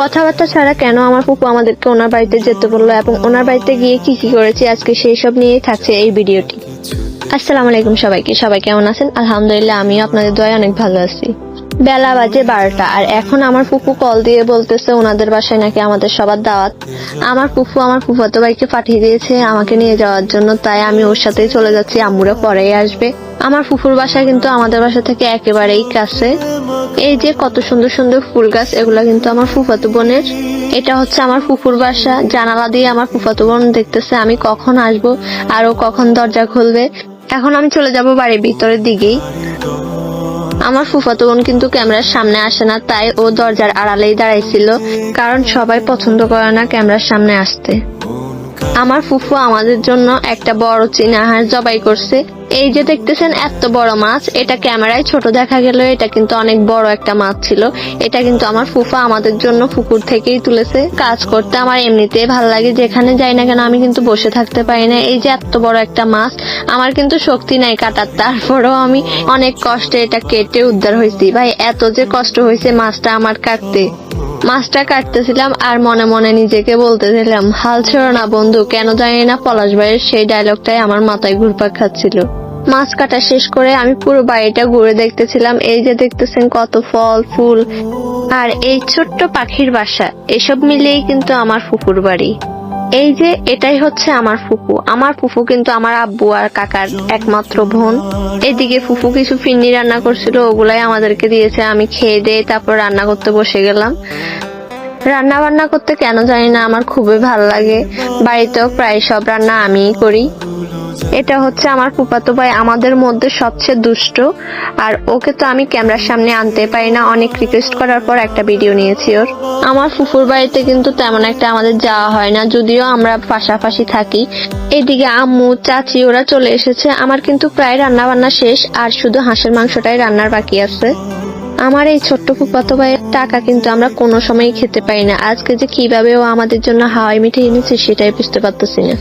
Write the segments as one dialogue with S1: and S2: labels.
S1: কথাবার্তা ছাড়া কেন আমার ফুপু আমাদেরকে ওনার বাড়িতে যেতে বললো এবং ওনার বাড়িতে গিয়ে কি কি করেছি আজকে সেই সব নিয়েই থাকছে এই ভিডিওটি। আসসালামু আলাইকুম সবাইকে, সবাই কেমন আছেন? আলহামদুলিল্লাহ, আমিও আপনাদের দয়ায় অনেক ভালো আছি। বেলা বাজে 12টা আর এখন আমার ফুপু কল দিয়ে বলতেছে ওনাদের বাসায় নাকি আমাদের সবার দাওয়াত। আমার ফুপু আমার ফুফাতো ভাইকে পাঠিয়ে দিয়েছে আমাকে নিয়ে যাওয়ার জন্য, তাই আমি ওর সাথেই চলে যাচ্ছি। আম্মুরা পরেই আসবে। আমার ফুফুর বাসা কিন্তু আমাদের বাসা থেকে একেবারেই কাছে। এই যে কত সুন্দর সুন্দর ফুল গাছ, এগুলা কিন্তু আমার ফুফাতো বোনের। এটা হচ্ছে আমার ফুফুর বাসা। জানালা দিয়ে আমার ফুফাতো বোন দেখতেছে আমি কখন আসবো আর ও কখন দরজা খুলবে। এখন আমি চলে যাব বাড়ির ভিতরের দিকেই। আমার ফুফাতো বোন কিন্তু ক্যামেরার সামনে আসে না, তাই ও দরজার আড়ালেই দাঁড়াইছিল, কারণ সবাই পছন্দ করে না ক্যামেরার সামনে আসতে। আমার ফুফু আমাদের জন্য একটা বড় চীনা হাঁস জবাই করছে। এই যে দেখতেছেন এত বড় মাছ, এটা ক্যামেরায় ছোট দেখা গেল, এটা কিন্তু অনেক বড় একটা মাছ ছিল। এটা কিন্তু আমার ফুফা আমাদের জন্য পুকুর থেকেই তুলেছে। কাজ করতে আমার এমনিতেই ভালো লাগে, যেখানে যাই না কেন আমি কিন্তু বসে থাকতে পারি না। এই যে এত বড় একটা মাছ, আমার কিন্তু শক্তি নাই কাটার, তারপরেও আমি অনেক কষ্টে এটা কেটে উদ্ধার হয়েছি। ভাই এত যে কষ্ট হয়েছে মাছটা আমার কাটতে। মাছটা কাটতেছিলাম আর মনে মনে নিজেকে বলতেছিলাম, হাল ছেড়ো না বন্ধু। কেন জানি না পলাশ ভাইয়ের সেই ডায়লগটাই আমার মাথায় ঘুরপাক খাচ্ছিল। মাছ কাটা শেষ করে আমি পুরো বাড়িটা ঘুরে দেখতেছিলাম। এই যে দেখতেছেন কত ফল ফুল আর এই ছোট্ট পাখির বাসা, এসব মিলিয়েই কিন্তু আমার ফুপুর বাড়ি। এই যে এটাই হচ্ছে আমার ফুপু। আমার ফুপু কিন্তু আমার আব্বু আর কাকার একমাত্র বোন। এদিকে ফুপু কিছু ফিন্নি রান্না করছিল, ওগুলাই আমাদেরকে দিয়েছে। আমি খেয়ে দিয়ে তারপর রান্না করতে বসে গেলাম। রান্না বান্না করতে কেন জানি না আমার খুবই ভালো লাগে। বাড়িতেও প্রায় সব রান্না আমিই করি। এটা হচ্ছে আমার ফুফাতো ভাই, আমাদের মধ্যে সবচেয়ে দুষ্ট, আর ওকে তো আমি ক্যামেরার সামনে আনতে পারি না। অনেক রিকোয়েস্ট করার পর একটা ভিডিও নিয়েছি ওর। আমার ফুফুর বাড়িতে কিন্তু তেমন একটা আমাদের যাওয়া হয় না, যদিও আমরা পাশাপাশি থাকি। এদিকে আম্মু চাচি ওরা চলে এসেছে। আমার কিন্তু প্রায় রান্না বান্না শেষ, আর শুধু হাঁসের মাংসটাই রান্নার বাকি আছে। আমার এই ছোট্ট ফুফাতো ভাইয়ের টাকা কিন্তু আমরা কোনো সময়ই খেতে পারি না। আজকে যে কিভাবে ও আমাদের জন্য হাওয়াই মিঠাই এনেছে সেটাই বুঝতে পারতেছি না।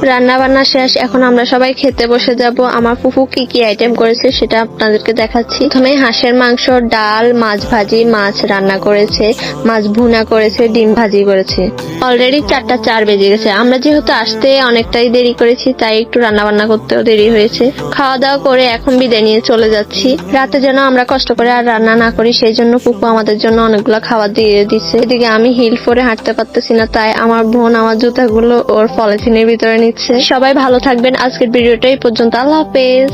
S1: রান্না বান্না শেষ, এখন আমরা সবাই খেতে বসে যাব। আমার ফুফু কি কি আইটেম করেছে সেটা আপনাদেরকে দেখাচ্ছি। প্রথমে হাঁসের মাংস, ডাল, মাছ ভাজি, মাছ রান্না করেছে, মাছ ভুনা করেছে, ডিম ভাজি করেছে। অলরেডি 4:04 বেজে গেছে। আমরা যেহেতু আসতে অনেকটাই দেরি করেছি, তাই একটু রান্না বান্না করতেও দেরি হয়েছে। খাওয়া দাওয়া করে এখন বিদায় নিয়ে চলে যাচ্ছি। রাতে যেন আমরা কষ্ট করে আর রান্না না করি, সেই জন্য ফুপু আমাদের জন্য অনেকগুলো খাবার দিয়ে দিচ্ছে। এদিকে আমি হিল পরে হাঁটতে পারতেছি না, তাই আমার বোন আমার জুতাগুলো ওর পলিথিনের ভিতরে নিচ্ছে। সবাই ভালো থাকবেন। আজকের ভিডিওটা এই পর্যন্ত। আল্লাহ হাফেজ।